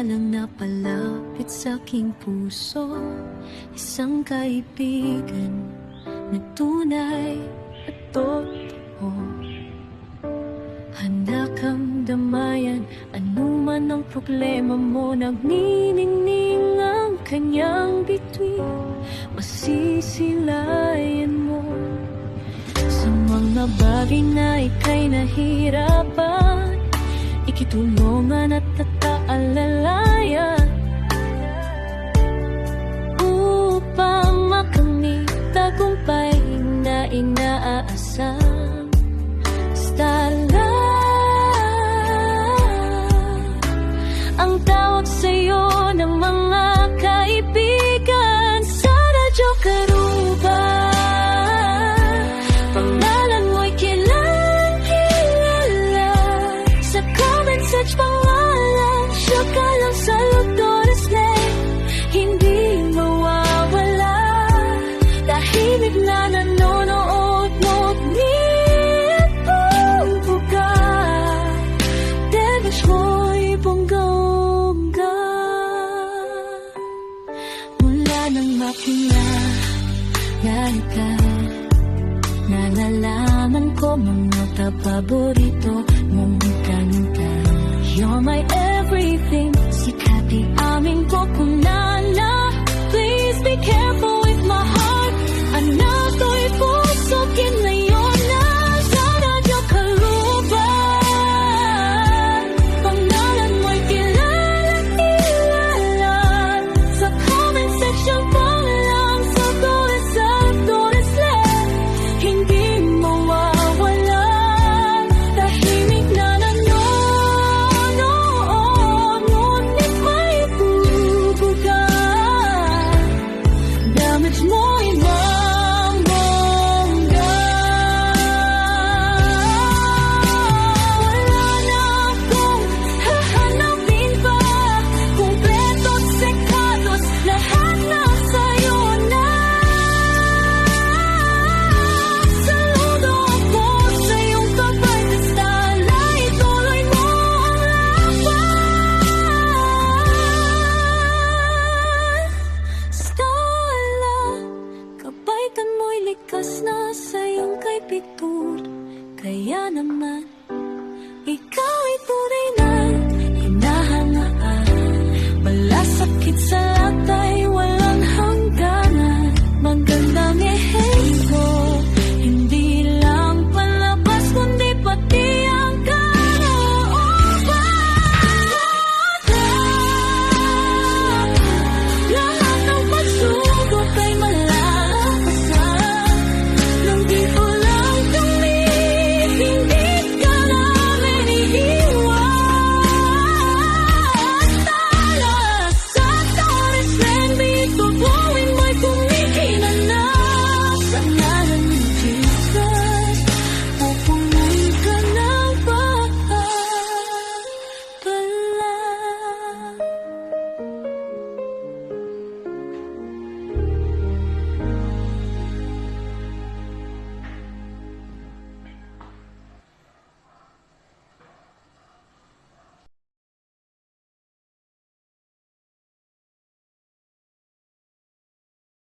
lang napalapit sa aking puso, isang kaibigan na tunay at totoo. Handa kang damayan anuman ang problema mo, nagniningning ang kanyang bituin, masisilayan mo. Sa mga bagay na ika'y nahirapan, ikitulungan at tataalalayan, upang makamit tagumpay na inaasam. Basta ang tawag sa'yo ng mga kaibigan sa Radyo Karuba. Pangalan mo'y kilala sa comment search, pangalan siya ka lang sa Lutores Lane. Hindi mawawala, tahimik na nanonood mo't nipupuga. Damage mo'y bongga-bongga. Mula nang makilala ka, nalalaman ko mga paborito mong